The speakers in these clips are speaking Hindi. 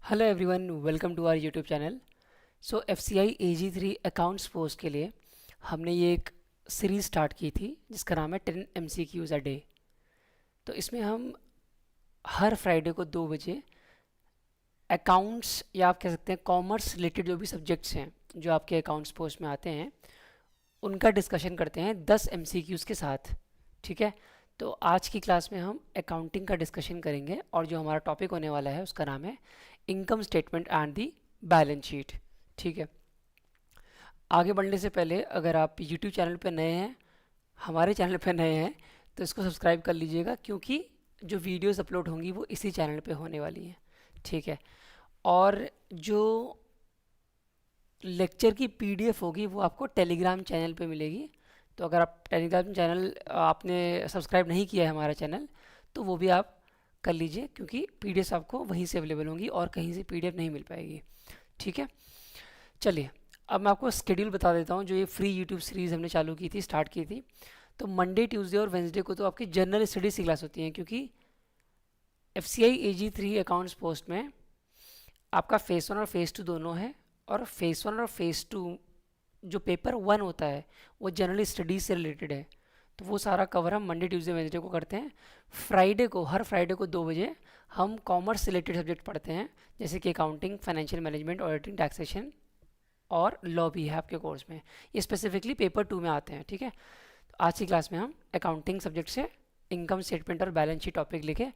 Hello everyone, welcome to our YouTube channel. So FCI AG3 accounts post के लिए हमने ये एक सीरीज़ स्टार्ट की थी जिसका नाम है 10 MCQs अ डे। तो इसमें हम हर फ्राइडे को 2 बजे अकाउंट्स या आप कह सकते हैं कॉमर्स रिलेटेड जो भी सब्जेक्ट्स हैं जो आपके अकाउंट्स पोस्ट में आते हैं उनका डिस्कशन करते हैं 10 MCQs के साथ। ठीक है, तो आज की क्लास में हम अकाउंटिंग का डिस्कशन करेंगे और जो हमारा टॉपिक होने वाला है उसका नाम है income statement and the balance sheet. ठीक है, आगे बढ़ने से पहले अगर आप YouTube चैनल पर नए हैं, हमारे चैनल पर नए हैं, तो इसको सब्सक्राइब कर लीजिएगा क्योंकि जो वीडियोस अपलोड होंगी वो इसी चैनल पे होने वाली हैं। ठीक है, और जो लेक्चर की PDF होगी वो आपको टेलीग्राम चैनल पे मिलेगी। तो अगर आप टेलीग्राम चैनल आपने सब्सक्राइब नहीं किया है हमारा चैनल, तो वो भी आप कर लीजिए क्योंकि PDF आपको वहीं से अवेलेबल होंगी और कहीं से PDF नहीं मिल पाएगी। ठीक है, चलिए अब मैं आपको स्केड्यूल बता देता हूँ। जो ये फ्री यूट्यूब सीरीज़ हमने चालू की थी, स्टार्ट की थी, तो मंडे, ट्यूसडे और वेंसडे को तो आपकी जनरल स्टडीज़ की क्लास होती हैं क्योंकि FCI AG3 अकाउंट्स पोस्ट में आपका फेस 1 और फेस 2 दोनों है, और फेस 1 और फेस 2 जो पेपर 1 होता है वो जनरल स्टडीज़ से रिलेटेड है। तो वो सारा कवर हम मंडे, ट्यूसडे, वेंसडे को करते हैं। फ्राइडे को, हर फ्राइडे को 2 बजे हम कॉमर्स रिलेटेड सब्जेक्ट पढ़ते हैं, जैसे कि accounting, financial management, auditing, taxation और लॉ भी है आपके कोर्स में। ये स्पेसिफिकली पेपर 2 में आते हैं। ठीक है, तो आज की क्लास में हम अकाउंटिंग सब्जेक्ट से इनकम स्टेटमेंट और बैलेंस शीट टॉपिक लेके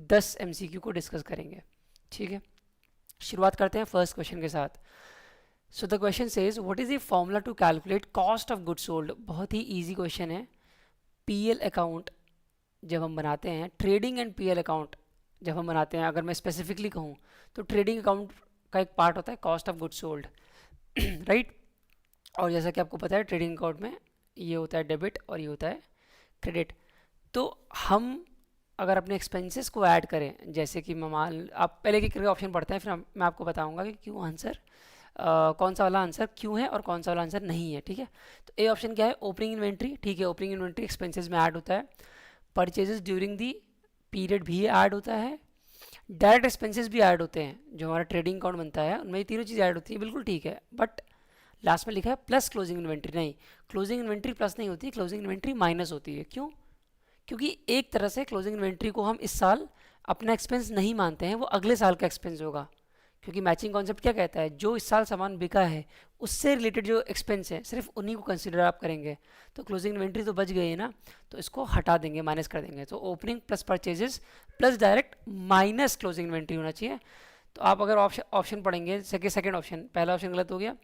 10 MCQ को डिस्कस करेंगे। ठीक है, शुरुआत करते हैं फर्स्ट क्वेश्चन के साथ। So the question says what is the formula to calculate cost of goods sold. बहुत ही इजी क्वेश्चन है। PL अकाउंट जब हम बनाते हैं, ट्रेडिंग एंड PL अकाउंट जब हम बनाते हैं, अगर मैं स्पेसिफिकली कहूँ तो ट्रेडिंग अकाउंट का एक पार्ट होता है cost of goods sold, right. और जैसा कि आपको पता है ट्रेडिंग अकाउंट में ये होता है डेबिट और ये होता है क्रेडिट। तो हम अगर अपने एक्सपेंसेस को ऐड करें, जैसे कि मान आप पहले के करके ऑप्शन पढ़ते हैं, फिर मैं आपको बताऊंगा कि क्यों आंसर कौन सा वाला आंसर क्यों है और कौन सा वाला आंसर नहीं है। ठीक है, तो ए ऑप्शन क्या है, ओपनिंग इन्वेंट्री। ठीक है, ओपनिंग इन्वेंट्री एक्सपेंसेस में ऐड होता है। परचेजेस ड्यूरिंग दी पीरियड भी ऐड होता है। डायरेक्ट एक्सपेंसेस भी ऐड होते हैं, जो हमारा ट्रेडिंग अकाउंट बनता है उनमें ये तीनों चीज़ ऐड होती है, बिल्कुल ठीक है। बट लास्ट में लिखा है प्लस क्लोजिंग इन्वेंट्री। नहीं, क्लोजिंग इन्वेंट्री प्लस नहीं होती, क्लोजिंग इन्वेंट्री माइनस होती है। क्यों? क्योंकि एक तरह से क्लोजिंग इन्वेंट्री को हम इस साल अपना एक्सपेंस नहीं मानते हैं, वो अगले साल का एक्सपेंस होगा। क्योंकि मैचिंग कॉन्सेप्ट क्या कहता है, जो इस साल सामान बिका है उससे रिलेटेड जो एक्सपेंस है सिर्फ उन्हीं को कंसिडर आप करेंगे। तो क्लोजिंग इन्वेंट्री तो बच गई है ना, तो इसको हटा देंगे, माइनस कर देंगे। तो opening plus purchases plus direct minus closing inventory होना चाहिए। तो आप अगर ऑप्शन पढ़ेंगे, सेकंड ऑप्शन, पहला ऑप्शन गलत हो गया।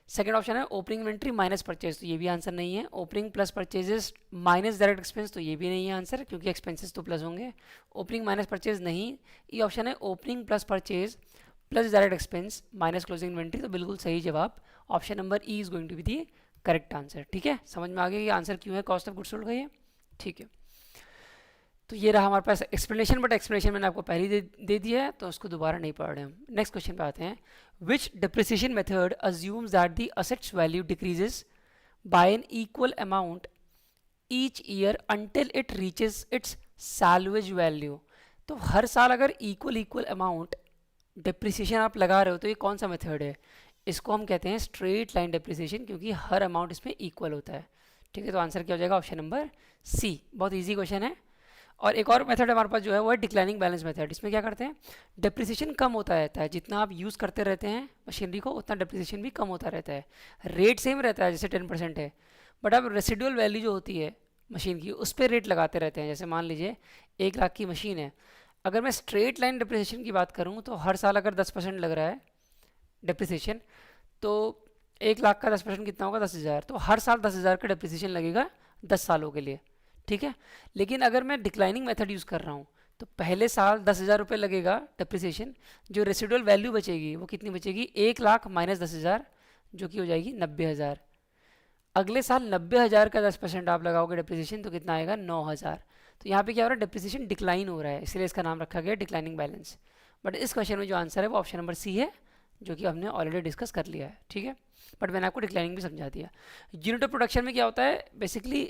सेकंड ऑप्शन है ओपनिंग इन्वेंट्री माइनस परचेज, तो ये भी आंसर नहीं है। Opening plus purchases minus direct expense, तो ये भी नहीं है आंसर क्योंकि एक्सपेंसेस तो प्लस होंगे। ओपनिंग माइनस परचेज नहीं, ये ऑप्शन है opening plus purchase plus direct expense minus closing inventory. तो बिल्कुल सही जवाब option number E is going to be the correct answer. ठीक है, समझ में आ गया कि आंसर क्यों है कॉस्ट ऑफ गुड्स सोल्ड का ये। ठीक है, तो ये रहा हमारे पास एक्सप्लेनेशन, बट एक्सप्लेनेशन मैंने आपको पहले दे दिया है तो उसको दोबारा नहीं पढ़ रहे हम। नेक्स्ट क्वेश्चन पे आते हैं। Which depreciation method assumes that the assets value decreases by an equal amount each year until it reaches its salvage value. तो हर साल अगर इक्वल अमाउंट डिप्रिसिएशन आप लगा रहे हो तो ये कौन सा मेथड है? इसको हम कहते हैं स्ट्रेट लाइन डिप्रिसिएशन, क्योंकि हर अमाउंट इसमें इक्वल होता है। ठीक है, तो आंसर क्या हो जाएगा? Option number C. बहुत ईजी क्वेश्चन है। और एक और मेथड हमारे पास जो है वो है डिक्लाइनिंग बैलेंस मेथड। इसमें क्या करते हैं, डिप्रिसिएशन कम होता रहता है, जितना आप यूज़ करते रहते हैं मशीनरी को उतना डिप्रिसिएशन भी कम होता रहता है। रेट सेम रहता है, जैसे 10% है, बट अब रेसिडुअल वैल्यू जो होती है मशीन की उस पर रेट लगाते रहते हैं। जैसे मान लीजिए 1 लाख की मशीन है, अगर मैं स्ट्रेट लाइन डिप्रिसिएशन की बात करूँ तो हर साल अगर 10% लग रहा है डिप्रिसिएशन, तो 1 लाख का 10% कितना होगा? 10,000। तो हर साल 10,000 का डिप्रिसिएशन लगेगा 10 सालों के लिए। ठीक है, लेकिन अगर मैं डिक्लाइनिंग मेथड यूज़ कर रहा हूँ तो पहले साल 10,000 रुपये लगेगा डिप्रिसिएशन, जो रेसिडुअल वैल्यू बचेगी वो कितनी बचेगी? 1 लाख माइनस 10,000, जो कि हो जाएगी 90,000। अगले साल 90,000 का 10% आप लगाओगे डिप्रिसिएशन तो कितना आएगा? 9,000। तो यहाँ पे क्या हो रहा है, डिप्रिसिएशन डिक्लाइन हो रहा है, इसलिए इसका नाम रखा गया डिक्लाइनिंग बैलेंस। बट इस क्वेश्चन में जो आंसर है वो ऑप्शन नंबर सी है, जो कि हमने ऑलरेडी डिस्कस कर लिया है। ठीक है, बट मैंने आपको डिक्लाइनिंग भी समझा दिया। यूनिट ऑफ प्रोडक्शन में क्या होता है, बेसिकली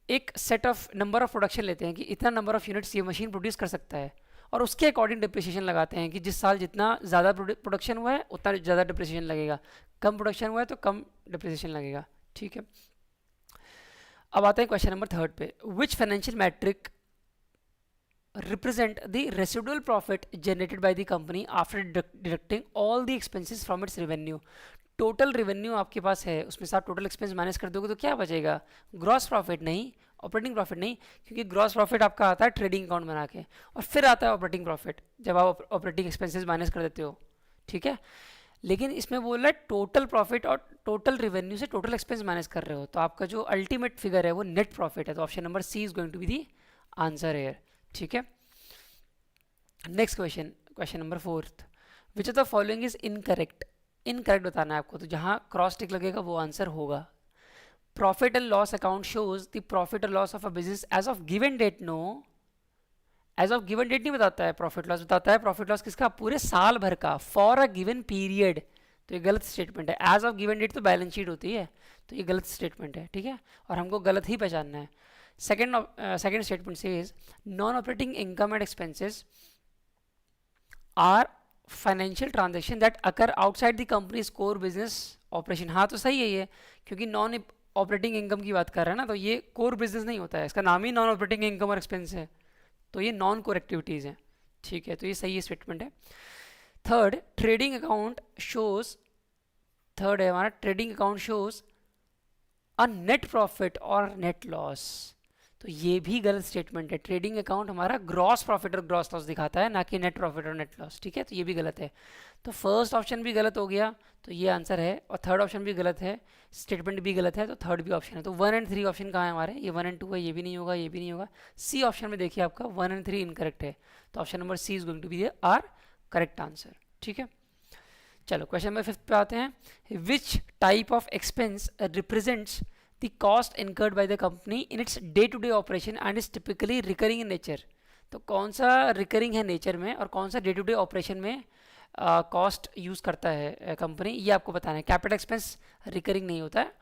एक set of number of production लेते हैं कि इतना नंबर ऑफ यूनिट्स ये मशीन प्रोड्यूस कर सकता है, और उसके अकॉर्डिंग डिप्रिसिएशन लगाते हैं कि जिस साल जितना ज़्यादा प्रोडक्शन हुआ है उतना ज़्यादा डिप्रिसिएशन लगेगा, कम प्रोडक्शन हुआ है तो कम डिप्रिसिएशन लगेगा। ठीक है, अब आते हैं क्वेश्चन नंबर 3 पे। Which financial metric represent the residual profit generated by the company after deducting all the expenses from its revenue? Total revenue आपके पास है, उसमें से आप टोटल एक्सपेंस माइनस कर दोगे तो क्या बचेगा? ग्रॉस प्रॉफिट नहीं, ऑपरेटिंग प्रॉफिट नहीं, क्योंकि ग्रॉस प्रॉफिट आपका आता है ट्रेडिंग अकाउंट बना के, और फिर आता है ऑपरेटिंग प्रॉफिट जब आप ऑपरेटिंग एक्सपेंसेस माइनस कर देते हो। ठीक है, लेकिन इसमें बोल रहा है टोटल प्रॉफिट और टोटल रेवेन्यू से टोटल एक्सपेंस माइनस कर रहे हो, तो आपका जो अल्टीमेट फिगर है वो नेट प्रॉफिट है। तो option number C is going to be the answer here. ठीक है, next question, question number 4, which of the following is incorrect? Incorrect बताना है आपको, तो जहाँ क्रॉस टिक लगेगा वो आंसर होगा। Profit and loss account shows the profit और loss of a business as of given date. No, as of given date नहीं बताता है, प्रॉफिट लॉस बताता है प्रॉफिट लॉस किसका? पूरे साल भर का, फॉर अ गिवन पीरियड। तो ये गलत स्टेटमेंट है। एज ऑफ गिवन डेट तो बैलेंस शीट होती है, तो ये गलत स्टेटमेंट है। ठीक है, और हमको गलत ही पहचानना है। सेकेंड स्टेटमेंट से is non operating income and expenses are financial transaction that occur outside the company's core business operation. हाँ तो सही है ये, क्योंकि नॉन ऑपरेटिंग इनकम की बात कर रहे हैं ना, तो ये कोर बिजनेस नहीं होता है, इसका नाम ही नॉन ऑपरेटिंग इनकम और एक्सपेंस है, तो ये नॉन कोर एक्टिविटीज़ हैं। ठीक है, तो ये सही स्टेटमेंट है। Third, trading account shows, third है हमारा, ट्रेडिंग अकाउंट शोज अ नेट प्रॉफिट और नेट लॉस, तो ये भी गलत स्टेटमेंट है। ट्रेडिंग अकाउंट हमारा ग्रॉस प्रॉफिट और ग्रॉस लॉस दिखाता है, ना कि नेट प्रॉफिट और नेट लॉस। ठीक है, तो ये भी गलत है। तो फर्स्ट ऑप्शन भी गलत हो गया, तो ये आंसर है, और थर्ड ऑप्शन भी गलत है, स्टेटमेंट भी गलत है, तो थर्ड भी ऑप्शन है। तो 1 एंड 3 ऑप्शन कहाँ है हमारे? ये 1 एंड 2 है, ये भी नहीं होगा, ये भी नहीं होगा। सी ऑप्शन में देखिए आपका 1 एंड 3 इनकरेक्ट है, तो option number C is going to be our correct answer. ठीक है, चलो क्वेश्चन नंबर 5 पे आते हैं। Which type of expense represents the cost incurred by the company in its day to day operation and is typically recurring in nature? तो कौन सा रिकरिंग है नेचर में और कौन सा डे टू डे ऑपरेशन में कॉस्ट यूज़ करता है कंपनी, ये आपको बताना है। कैपिटल एक्सपेंस रिकरिंग नहीं होता है,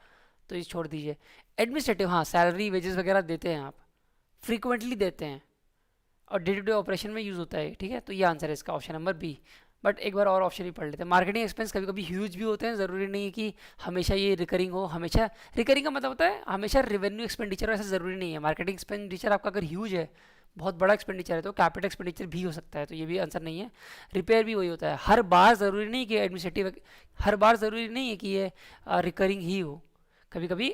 तो ये छोड़ दीजिए। एडमिनिस्ट्रेटिव, हाँ सैलरी वेजेस वगैरह देते हैं आप, फ्रीक्वेंटली देते हैं, और डे टू डे ऑपरेशन में यूज़ होता है। ठीक है, तो ये आंसर है इसका, ऑप्शन नंबर बी। बट एक बार और ऑप्शन ही पढ़ लेते हैं। मार्केटिंग एक्सपेंस कभी कभी ह्यूज भी होते हैं, ज़रूरी नहीं है कि हमेशा ये रिकरिंग हो। हमेशा रिकरिंग का मतलब होता है हमेशा रेवेन्यू एक्सपेंडिचर, ऐसा ज़रूरी नहीं है। मार्केटिंग एक्सपेंडिचर आपका अगर ह्यूज है, बहुत बड़ा एक्सपेंडिचर है, तो कैपिटल एक्सपेंडिचर भी हो सकता है, तो ये भी आंसर नहीं है। रिपेयर भी वही होता है, हर बार ज़रूरी नहीं कि एडमिनिस्ट्रेटिव, हर बार ज़रूरी नहीं है कि ये रिकरिंग ही हो, कभी कभी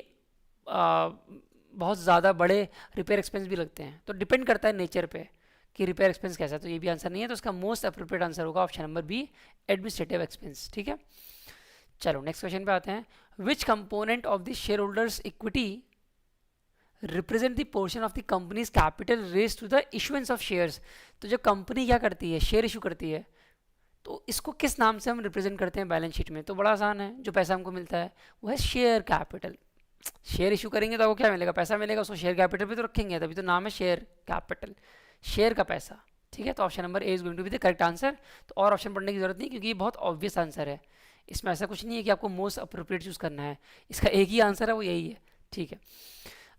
बहुत ज़्यादा बड़े रिपेयर एक्सपेंस भी लगते हैं, तो डिपेंड करता है नेचर पे कि रिपेयर एक्सपेंस कैसा है। तो ये भी आंसर नहीं है, तो इसका मोस्ट अप्रोप्रिएट आंसर होगा option number B, administrative expense. ठीक है, चलो नेक्स्ट क्वेश्चन पे आते हैं। Which component of the shareholders equity represent the portion of the company's capital raise to the issuance of shares? तो जो कंपनी क्या करती है, शेयर इशू करती है, तो इसको किस नाम से हम रिप्रेजेंट करते हैं बैलेंस शीट में? तो बड़ा आसान है, जो पैसा हमको मिलता है वो है शेयर कैपिटल। शेयर इशू करेंगे तो आपको क्या मिलेगा? पैसा मिलेगा, उसको शेयर कैपिटल पे तो रखेंगे, तभी तो नाम है शेयर कैपिटल, शेयर का पैसा। ठीक है, तो option number A is going to be the correct answer. तो और ऑप्शन पढ़ने की जरूरत नहीं, क्योंकि ये बहुत ऑब्वियस आंसर है, इसमें ऐसा कुछ नहीं है कि आपको मोस्ट अप्रोप्रिएट चूज करना है, इसका एक ही आंसर है, वो यही है। ठीक है,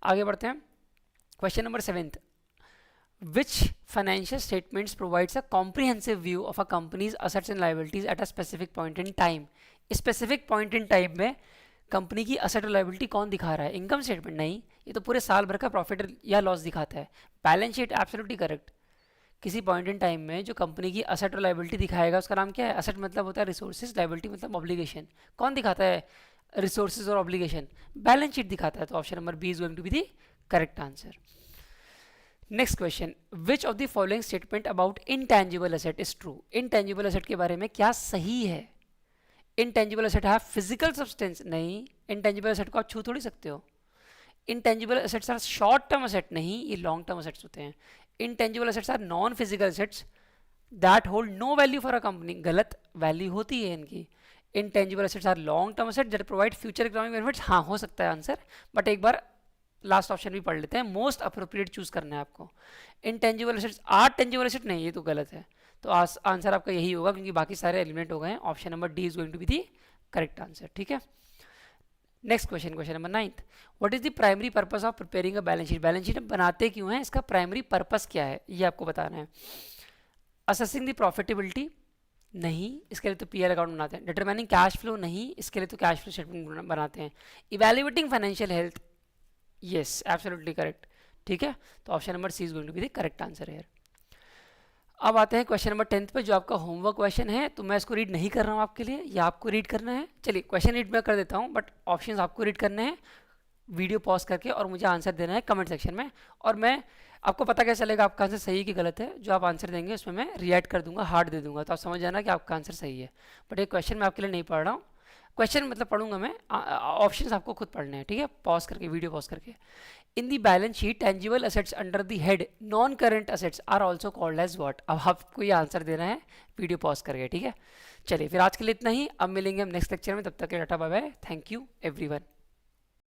आगे बढ़ते हैं। Question number 7, which financial statements provides a comprehensive view of a companies assets and liabilities at a specific point in time? Specific point in time में कंपनी की असेट और लायबिलिटी कौन दिखा रहा है? इनकम स्टेटमेंट नहीं, ये तो पूरे साल भर का प्रॉफिट या लॉस दिखाता है। Balance sheet absolutely correct. किसी पॉइंट इन टाइम में जो कंपनी की असेट और लायबिलिटी दिखाएगा उसका नाम क्या है? असेट मतलब होता है रिसोर्सेज, लायबिलिटी मतलब ऑब्लिगेशन। कौन दिखाता है रिसोर्सेज और ऑब्लिगेशन? बैलेंस शीट दिखाता है। तो option number B is going to be the correct answer. Next question, which of the following statement about intangible asset is true? Intangible asset के बारे में क्या सही है? इनटैंजिबल एसेट है फिजिकल सब्सटेंस? नहीं, इनटैंजिबल एसेट को आप छू थोड़ी सकते हो। Intangible assets are short term asset, नहीं ये लॉन्ग टर्म एसेट्स होते हैं। Intangible assets are non physical assets that hold no value for a company, गलत वैल्यू होती है इनकी। Intangible assets are long term asset that provide future economic benefits. हाँ हो सकता है आंसर, बट एक बार लास्ट ऑप्शन भी पढ़ लेते हैं, मोस्ट अप्रोप्रिएट चूज करना है आपको। Intangible assets are tangible asset, नहीं ये तो गलत है। तो आंसर आपका यही होगा, क्योंकि बाकी सारे एलिमिनेट हो गए हैं। Option number D is going to be the correct answer. ठीक है, next question, question number 9, what is the primary purpose of preparing a balance sheet? Balance sheet बनाते क्यों हैं, इसका प्राइमरी पर्पस क्या है, ये आपको बताना है। असेसिंग द प्रॉफिटेबिलिटी, नहीं, इसके लिए तो पीएल अकाउंट बनाते हैं। डिटरमाइनिंग कैश फ्लो, नहीं, इसके लिए तो कैश फ्लो स्टेटमेंट बनाते हैं। Evaluating financial health, yes absolutely correct. ठीक है, तो option number C is going to be the correct answer है। अब आते हैं क्वेश्चन नंबर 10 पे, जो आपका होमवर्क क्वेश्चन है। तो मैं इसको रीड नहीं कर रहा हूँ आपके लिए, या आपको रीड करना है। चलिए क्वेश्चन रीड मैं कर देता हूँ, बट ऑप्शंस आपको रीड करने हैं वीडियो पॉज करके, और मुझे आंसर देना है कमेंट सेक्शन में। और मैं आपको पता कैसे चलेगा आपका आंसर सही है कि गलत है, जो आप आंसर देंगे उसमें मैं रिएक्ट कर दूंगा, हार्ट दे दूंगा, तो आप समझ जाना कि आपका आंसर सही है। बट ये क्वेश्चन मैं आपके लिए नहीं पढ़ रहा हूँ, क्वेश्चन मतलब पढ़ूंगा मैं, ऑप्शंस आपको खुद पढ़ने हैं। ठीक है, पॉज करके, वीडियो पॉज करके। In the balance sheet tangible assets under the head non current assets are also called as what. अब आपको ये आंसर देना है वीडियो पॉज करके। ठीक है, चलिए फिर आज के लिए इतना ही, अब मिलेंगे हम नेक्स्ट लेक्चर में, तब तक के tata bye bye, thank you everyone.